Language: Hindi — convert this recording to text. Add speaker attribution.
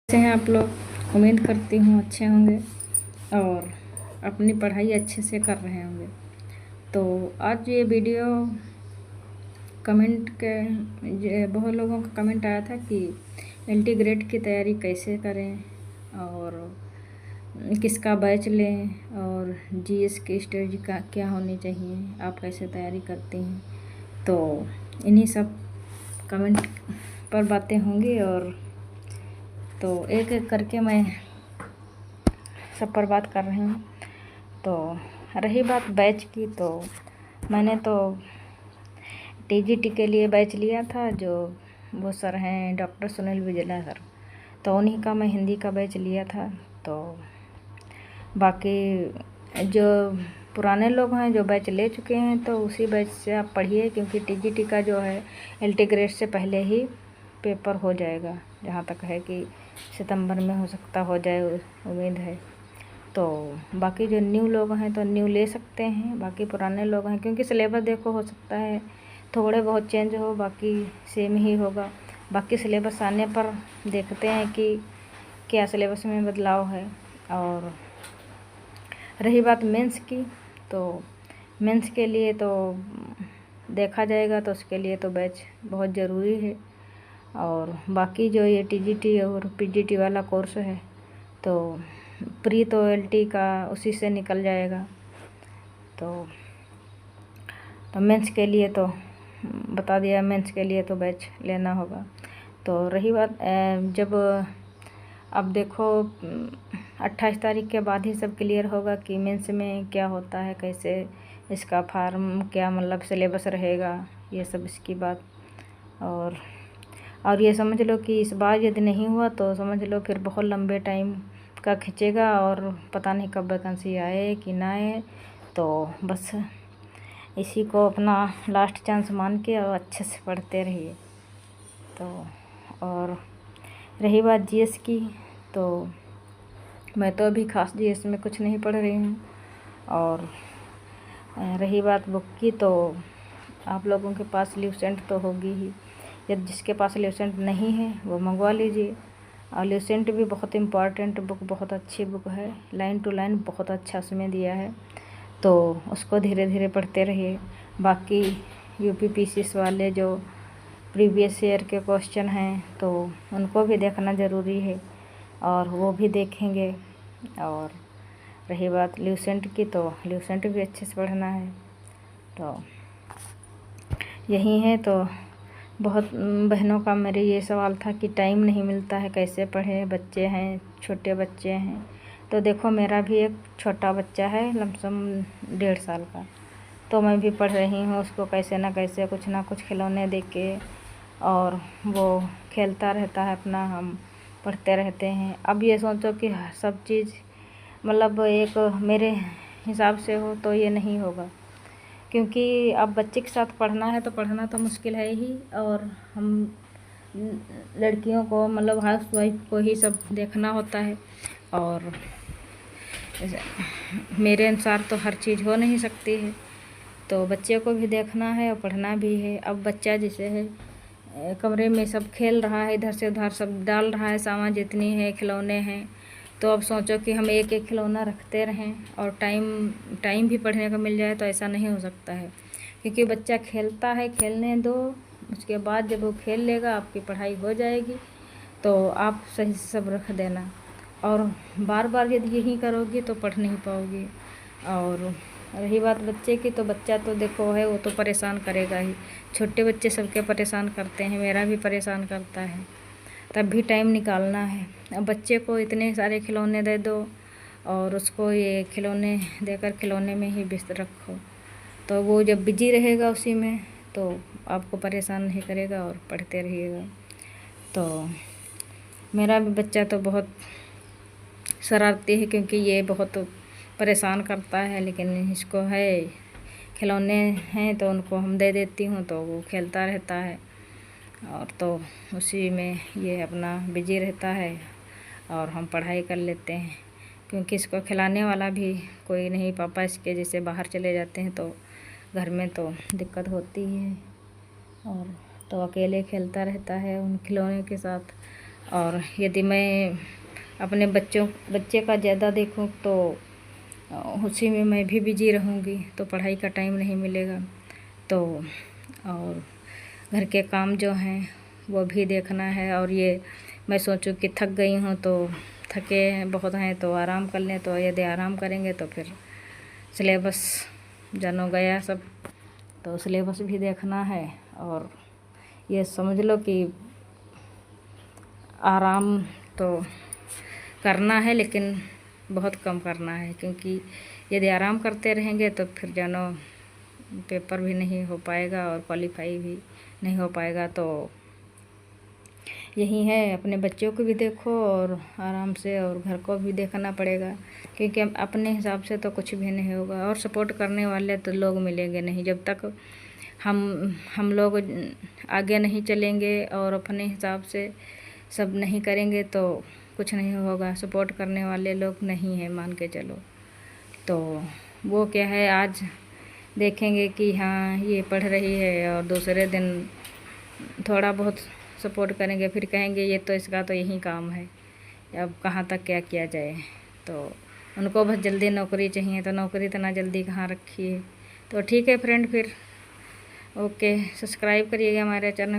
Speaker 1: कैसे हैं आप लोग। उम्मीद करती हूँ अच्छे होंगे और अपनी पढ़ाई अच्छे से कर रहे होंगे। तो आज ये वीडियो कमेंट के बहुत लोगों का कमेंट आया था कि एलटी ग्रेड की तैयारी कैसे करें और किसका बैच लें और जीएस की स्ट्रेटजी का क्या होनी चाहिए, आप कैसे तैयारी करती हैं। तो इन्हीं सब कमेंट पर बातें होंगी और तो एक एक करके मैं सब पर बात कर रही हूँ। तो रही बात बैच की, तो मैंने तो टीजीटी के लिए बैच लिया था, जो वो सर हैं डॉक्टर सुनील विजला सर, तो उन्हीं का मैं हिंदी का बैच लिया था। तो बाकी जो पुराने लोग हैं जो बैच ले चुके हैं तो उसी बैच से आप पढ़िए, क्योंकि टीजीटी का जो है एलटी ग्रेड से पहले ही पेपर हो जाएगा, जहाँ तक है कि सितंबर में हो सकता हो जाए, उम्मीद है। तो बाकी जो न्यू लोग हैं तो न्यू ले सकते हैं, बाकी पुराने लोग हैं क्योंकि सिलेबस देखो हो सकता है थोड़े बहुत चेंज हो, बाकी सेम ही होगा। बाकी सिलेबस आने पर देखते हैं कि क्या सिलेबस में बदलाव है। और रही बात मेंस की, तो मेंस के लिए तो देखा जाएगा, तो उसके लिए तो बैच बहुत ज़रूरी है। और बाकी जो ये टीजीटी और पीजीटी वाला कोर्स है तो प्री तो एलटी का उसी से निकल जाएगा। तो मेंस के लिए तो बता दिया, मेंस के लिए तो बैच लेना होगा। तो रही बात जब अब देखो 28 तारीख के बाद ही सब क्लियर होगा कि मेंस में क्या होता है, कैसे इसका फार्म क्या मतलब सिलेबस रहेगा, ये सब इसकी बात। और ये समझ लो कि इस बार यदि नहीं हुआ तो समझ लो फिर बहुत लंबे टाइम का खींचेगा और पता नहीं कब वैकेंसी आए कि ना आए। तो बस इसी को अपना लास्ट चांस मान के और अच्छे से पढ़ते रहिए। तो और रही बात जीएस की, तो मैं तो अभी खास जीएस में कुछ नहीं पढ़ रही हूँ। और रही बात बुक की, तो आप लोगों के पास ल्यूसेंट तो होगी ही, यदि जिसके पास ल्यूसेंट नहीं है वो मंगवा लीजिए। और ल्यूसेंट भी बहुत इम्पॉर्टेंट बुक, बहुत अच्छी बुक है, लाइन टू लाइन बहुत अच्छा उसमें दिया है, तो उसको धीरे धीरे पढ़ते रहिए। बाकी यूपीपीसीएस वाले जो प्रीवियस ईयर के क्वेश्चन हैं तो उनको भी देखना ज़रूरी है और वो भी देखेंगे। और रही बात ल्यूसेंट की, तो ल्यूसेंट भी अच्छे से पढ़ना है। तो यही है। तो बहुत बहनों का मेरे ये सवाल था कि टाइम नहीं मिलता है, कैसे पढ़ें, बच्चे हैं, छोटे बच्चे हैं। तो देखो मेरा भी एक छोटा बच्चा है, लमसम 1.5 साल का, तो मैं भी पढ़ रही हूँ उसको कैसे ना कैसे कुछ ना कुछ खिलौने दे के, और वो खेलता रहता है अपना, हम पढ़ते रहते हैं। अब ये सोचो कि सब चीज़ मतलब एक मेरे हिसाब से हो तो ये नहीं होगा, क्योंकि अब बच्चे के साथ पढ़ना है तो पढ़ना तो मुश्किल है ही, और हम लड़कियों को मतलब हाउस वाइफ को ही सब देखना होता है। और मेरे अनुसार तो हर चीज़ हो नहीं सकती है, तो बच्चे को भी देखना है और पढ़ना भी है। अब बच्चा जैसे है कमरे में सब खेल रहा है, इधर से उधर सब डाल रहा है, सामान जितनी है खिलौने हैं, तो अब सोचो कि हम एक एक खिलौना रखते रहें और टाइम भी पढ़ने का मिल जाए, तो ऐसा नहीं हो सकता है। क्योंकि बच्चा खेलता है, खेलने दो, उसके बाद जब वो खेल लेगा आपकी पढ़ाई हो जाएगी, तो आप सही से सब रख देना। और बार बार यदि यही करोगी तो पढ़ नहीं पाओगी। और रही बात बच्चे की, तो बच्चा तो देखो है वो तो परेशान करेगा ही, छोटे बच्चे सबके परेशान करते हैं, मेरा भी परेशान करता है, तब भी टाइम निकालना है। अब बच्चे को इतने सारे खिलौने दे दो और उसको ये खिलौने देकर खिलौने में ही व्यस्त रखो, तो वो जब बिजी रहेगा उसी में तो आपको परेशान नहीं करेगा और पढ़ते रहिएगा। तो मेरा भी बच्चा तो बहुत शरारती है, क्योंकि ये बहुत परेशान करता है, लेकिन इसको है खिलौने हैं तो उनको हम दे देती हूँ तो वो खेलता रहता है, और तो उसी में ये अपना बिजी रहता है और हम पढ़ाई कर लेते हैं। क्योंकि इसको खिलाने वाला भी कोई नहीं, पापा इसके जैसे बाहर चले जाते हैं तो घर में तो दिक्कत होती है, और तो अकेले खेलता रहता है उन खिलौने के साथ। और यदि मैं अपने बच्चे का ज़्यादा देखूं तो उसी में मैं भी बिजी रहूंगी, तो पढ़ाई का टाइम नहीं मिलेगा। तो और घर के काम जो हैं वो भी देखना है, और ये मैं सोचूं कि थक गई हूँ तो थके बहुत हैं तो आराम कर लें, तो यदि आराम करेंगे तो फिर सिलेबस जानो गया सब, तो सिलेबस भी देखना है। और ये समझ लो कि आराम तो करना है लेकिन बहुत कम करना है, क्योंकि यदि आराम करते रहेंगे तो फिर जानो पेपर भी नहीं हो पाएगा और क्वालिफाई भी नहीं हो पाएगा। तो यही है, अपने बच्चों को भी देखो और आराम से, और घर को भी देखना पड़ेगा, क्योंकि अपने हिसाब से तो कुछ भी नहीं होगा, और सपोर्ट करने वाले तो लोग मिलेंगे नहीं। जब तक हम लोग आगे नहीं चलेंगे और अपने हिसाब से सब नहीं करेंगे तो कुछ नहीं होगा। सपोर्ट करने वाले लोग नहीं हैं, मान के चलो। तो वो क्या है, आज देखेंगे कि हाँ ये पढ़ रही है, और दूसरे दिन थोड़ा बहुत सपोर्ट करेंगे, फिर कहेंगे ये तो इसका तो यही काम है, अब कहाँ तक क्या किया जाए। तो उनको बस जल्दी नौकरी चाहिए, तो नौकरी इतना जल्दी कहाँ रखी है। तो ठीक है फ्रेंड, फिर ओके, सब्सक्राइब करिएगा हमारे चैनल।